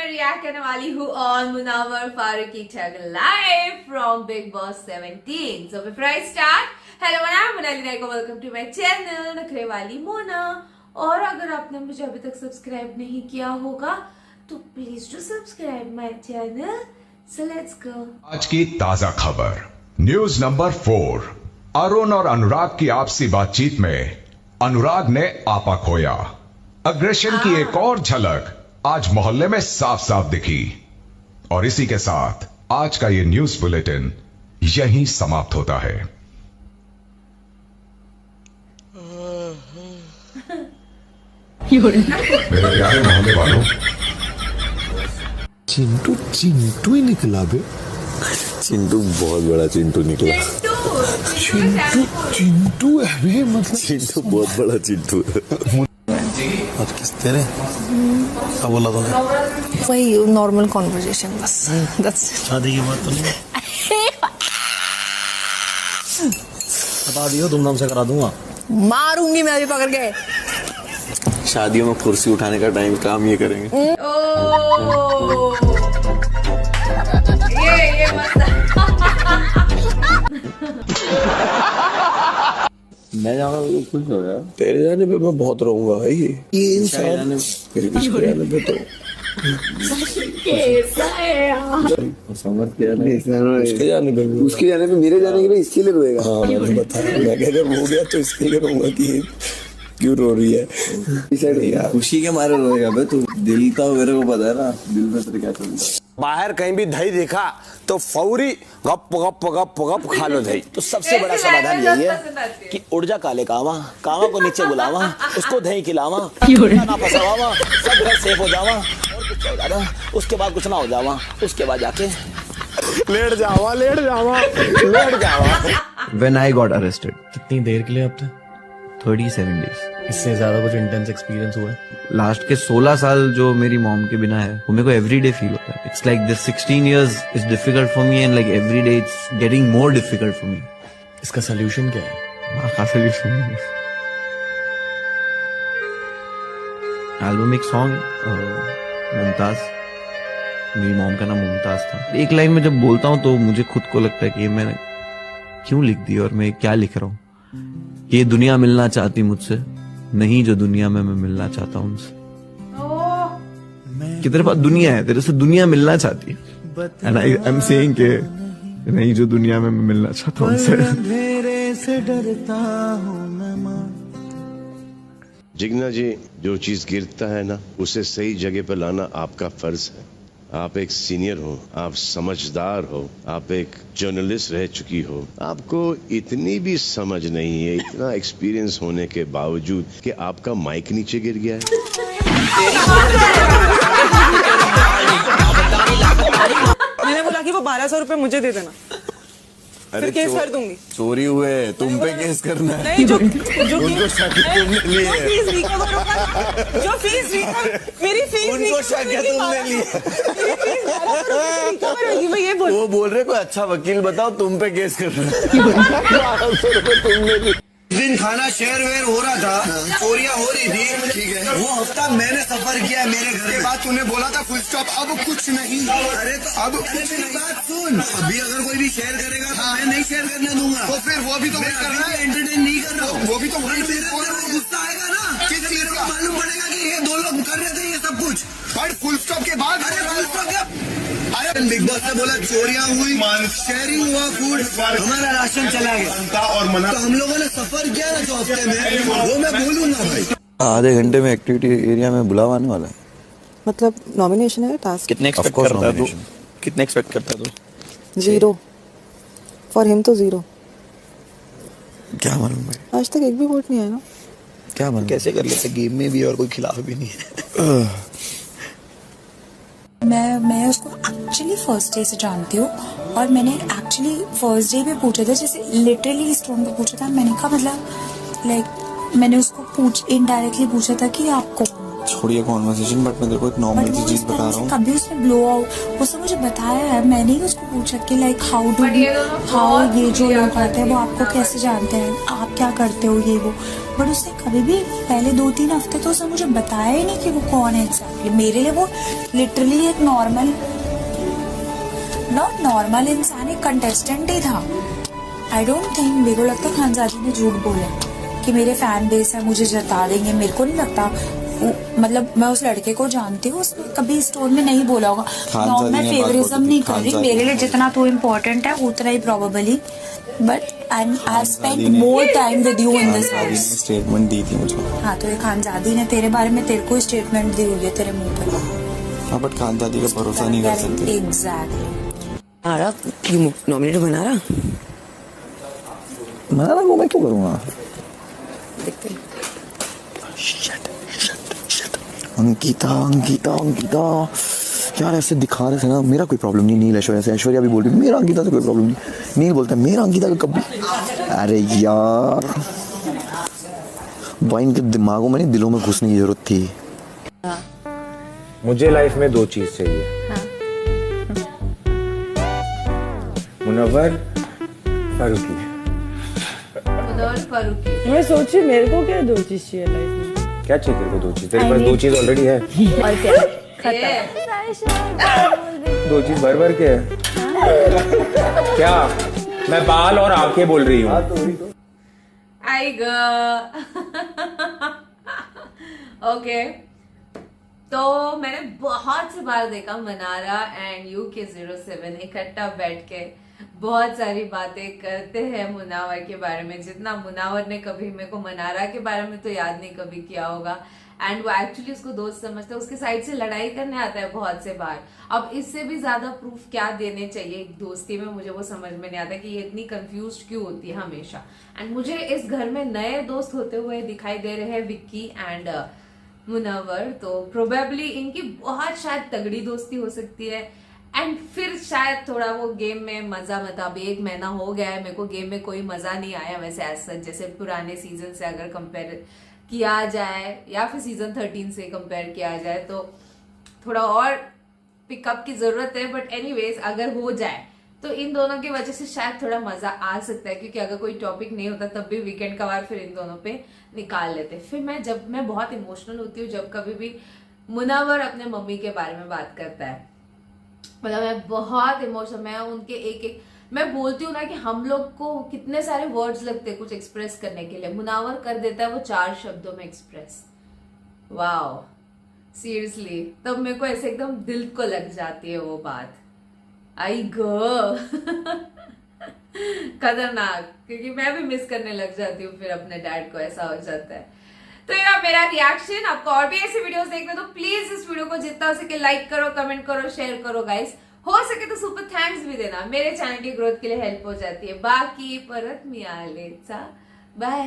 मैं रिएक्ट करने वाली हूँ ऑन मुनावर फारूकी ठग live from Bigg Boss 17। So before I start, hello I am Monali Nayako, welcome to my channel Nakhre Wali Mona. और अगर आपने मुझे अभी तक सब्सक्राइब नहीं किया होगा तो please do subscribe my channel. So let's go. आज की ताजा खबर, न्यूज नंबर 4। अरुण और अनुराग की आपसी बातचीत में अनुराग ने आपा खोया। अग्रेशन की एक और झलक आज मोहल्ले में साफ साफ दिखी। और इसी के साथ आज का ये न्यूज बुलेटिन यहीं समाप्त होता है। मेरे प्यारे मोहल्ले वालों, चिंटू चिंटू ही निकला बे। चिंटू बहुत बड़ा चिंटू निकला। चिंटू चिंटू है बे, मतलब चिंटू बहुत बड़ा चिंटू है। और किस तेरे क्या बोला तूने? वही नॉर्मल कॉन्वर्जेशन बस। That's it. शादी की बात तो नहीं बता दियो, धूमधाम से करा दूंगा। मारूंगी मैं अभी पकड़ के। शादियों में कुर्सी उठाने का टाइम काम ये करेंगे। ये मजा। मैं जाऊंगा तो खुश हो यार। तेरे जाने पे मैं बहुत रोऊंगा भाई। ये इंसान फिर भी इसके जाने पे तो कैसा है यार? समझ के उसके जाने पे मेरे जाने के लिए इसके लिए रोएगा। हाँ मैंने बताया, मैं कह जब हो गया तो इसके लिए रोऊंगा कि क्यों रो रही है। खुशी के मारे रोएगा भाई तू। दिल का मेरे को पता है ना, दिल में तेरे क्या चल रहा है। बाहर कहीं भी दही दिखा तो फौरी गप गप गप गप खा लो दही। तो सबसे बड़ा समाधान यही है कि उड़ जा काले कावा, कावा को नीचे बुलावा, उसको दही खिलावा, ना फंसावा, सब घर सेफ हो जावा और कुछ हो जावा। उसके बाद कुछ ना हो जावा, उसके बाद जाके लेट जावा लेट जावा लेट जावा। When I got arrested, कितनी देर के लिए? अब तक 37 days। इससे ज्यादा कुछ इंटेंस एक्सपीरियंस हुआ है? लास्ट के 16 साल जो मेरी मॉम के बिना है वो मेरे को एवरीडे फील होता है। It's like this 16 years is difficult for me and like every day it's getting more difficult for me। इसका सोल्यूशन क्या है? का सोल्यूशन एल्बम एक सॉन्ग मुमताज, मेरी मॉम का नाम मुमताज था। एक लाइन में जब बोलता हूँ तो मुझे खुद को लगता है कि मैंने क्यों लिख दी और मैं क्या लिख रहा हूँ। ये दुनिया मिलना चाहती मुझसे नहीं जो दुनिया में मैं मिलना चाहता हूँ उनसे। कि तेरे पास दुनिया है, तेरे से दुनिया मिलना चाहती है। एंड आई एम सेइंग कि नहीं जो दुनिया में मैं मिलना चाहता हूँ उनसे। जिग्ना जी, जो चीज गिरता है ना उसे सही जगह पर लाना आपका फर्ज है। आप एक सीनियर हो, आप समझदार हो, आप एक जर्नलिस्ट रह चुकी हो, आपको इतनी भी समझ नहीं है, इतना एक्सपीरियंस होने के बावजूद कि आपका माइक नीचे गिर गया है। मैंने बोला कि वो 1200 रुपए मुझे दे देना, फिर केस कर दूंगी। चोरी हुए, तुम पे केस करना है। नहीं, जो उनको शक तुमने लिए है। जो फीस मेरी फीस उनको शक है तुमने लिए। वो बोल रहे कोई अच्छा वकील बताओ, तुम पे केस करना है। 1200 रुपए तुमने लिए। दिन खाना शेयर वेयर हो रहा था, चोरियां हो रही थी, ठीक है। वो हफ्ता मैंने सफर किया मेरे घर के बाद तूने बोला था फुल स्टॉप, अब कुछ नहीं। अरे तो अब मेरी बात सुन, अभी अगर कोई भी शेयर करेगा तो मैं नहीं शेयर करने दूंगा। तो फिर वो भी तो मैं कर रहा है, एंटरटेन नहीं कर रहा हूँ। वो भी तो गुस्सा आएगा ना, किस चीज का मालूम पड़ेगा कि ये दो लोग कर रहे थे ये सब कुछ। बट फुल स्टॉप के बाद बिग बॉस ने बोला चोरियां हुई, शेयरिंग हुआ, फूड, हमारा राशन चला गया और मना। तो हम लोगों ने सफर किया ना जो हफ्ते में, वो मैं बोलूंगा भाई। आधे घंटे में एक्टिविटी एरिया में बुलावा आने वाला है। मतलब नॉमिनेशन है टास्क। कितने एक्सपेक्ट करता है तू? कितने एक्सपेक्ट करता है तू? 0 फॉर हिम तो 0। क्या मालूम भाई, आज तक एक भी वोट नहीं आया ना। क्या मालूम कैसे कर लेते गेम में भी और कोई खिलाफ भी नहीं है। मैं उसको एक्चुअली फर्स्ट डे से जानती हूँ और मैंने एक्चुअली फर्स्ट डे भी पूछा था, जैसे लिटरली इस टोन पे पूछा था। मैंने कहा मतलब लाइक मैंने उसको इनडायरेक्टली पूछा था कि आप कौन हो। थोड़ी है कॉन्वर्सेशन, बट मैं तेरे को एक नॉर्मल सी चीज बता रहा हूँ। कभी उसने ब्लो आउट उसने मुझे बताया है, मैंने ही उसको पूछा कि लाइक हाउ ये जो लोग आते हैं वो आपको कैसे जानते हैं, आप क्या करते हो ये वो, बट उसने कभी भी पहले 2-3 हफ्ते तो उसने मुझे बताया ही नहीं कि वो कौन है एग्जैक्टली। मेरे लिए वो लिटरली एक नॉर्मल इंसान, एक कंटेस्टेंट ही था। आई डोंट थिंक, मेरे को लगता है खानजादी ने झूठ बोला कि मेरे फैन बेस है मुझे जता देंगे, मेरे को नहीं लगता। मतलब मैं उस लड़के को जानती हूँ, उसने कभी स्टोर में नहीं बोला होगा। मैं फेवरिज्म नहीं कर रही, मेरे लिए जितना तो इम्पोर्टेंट है उतना ही probably, but I spend more time with you in this house. Statement दी थी मुझे। हाँ, तो ये खानजादी ने तेरे बारे में तेरे को स्टेटमेंट दी हुई है तेरे मुंह पर। हाँ, बट खानजादी का भरोसा नहीं कर सकते। एग्जैक्टली। आ रहा नॉमिनेट बना रहा वो मैं क्यों करूँगा? देखते हैं। अंकिता यार ऐसे दिखा रहे थे ना, मेरा कोई प्रॉब्लम नहीं। नील ऐश्वर्या से, ऐश्वर्या भी बोल रही मेरा अंकिता से कोई प्रॉब्लम नहीं। नील बोलता है मेरा अंकिता का कभी। अरे यार भाई, इनके दिमागों में नहीं दिलों में घुसने की जरूरत थी। मुझे लाइफ में 2 चीज चाहिए। हाँ। मुनव्वर, फारूकी। मैं सोची मेरे को क्या 2 चीज चाहिए लाइफ में। क्या चाहिए तेरे को 2 चीज? तेरे पास 2 चीज ऑलरेडी है। और क्या? खत्म। 2 चीज भर के है। क्या? मैं बाल और आंखें बोल रही हूँ। आई ओके, तो मैंने बहुत से बार देखा मनारा एंड UK07 इकट्ठा बैठ के बहुत सारी बातें करते हैं मुनावर के बारे में। जितना मुनावर ने कभी मेरे को मनारा के बारे में तो याद नहीं कभी किया होगा, एंड वो एक्चुअली उसको दोस्त समझता है, उसके साइड से लड़ाई करने आता है बहुत से बार। अब इससे भी ज्यादा प्रूफ क्या देने चाहिए एक दोस्ती में, मुझे वो समझ में नहीं आता कि ये इतनी कंफ्यूज क्यों होती है हमेशा। एंड मुझे इस घर में नए दोस्त होते हुए दिखाई दे रहे हैं विक्की एंड मुनव्वर, तो प्रोबेबली इनकी बहुत शायद तगड़ी दोस्ती हो सकती है। एंड फिर शायद थोड़ा वो गेम में मजा, मतलब 1 महीना हो गया है, मेरे को गेम में कोई मजा नहीं आया वैसे एज सच। जैसे पुराने सीजन से अगर कंपेयर किया जाए या फिर सीजन 13 से कंपेयर किया जाए तो थोड़ा और पिकअप की जरूरत है। बट एनीवेज अगर हो जाए तो इन दोनों की वजह से शायद थोड़ा मजा आ सकता है, क्योंकि अगर कोई टॉपिक नहीं होता तब भी वीकेंड का वार फिर इन दोनों पे निकाल लेते। फिर मैं बहुत इमोशनल होती हूँ जब कभी भी मुनव्वर अपने मम्मी के बारे में बात करता है। मतलब मैं बहुत इमोशनल, मैं उनके एक मैं बोलती हूँ ना कि हम लोग को कितने सारे वर्ड्स लगते हैं कुछ एक्सप्रेस करने के लिए, मुनव्वर कर देता है वो 4 शब्दों में एक्सप्रेस। वाओ, सीरियसली तब मेरे को ऐसे एकदम दिल को लग जाती है वो बात। आई गो खतरनाक, क्योंकि मैं भी मिस करने लग जाती हूँ फिर अपने डैड को, ऐसा हो जाता है। तो ये मेरा रिएक्शन। आपको और भी ऐसे वीडियोस देखने तो प्लीज इस वीडियो को जितना हो सके लाइक करो, कमेंट करो, शेयर करो गाइस। हो सके तो सुपर थैंक्स भी देना, मेरे चैनल की ग्रोथ के लिए हेल्प हो जाती है। बाकी परत मिळालेचा बाय।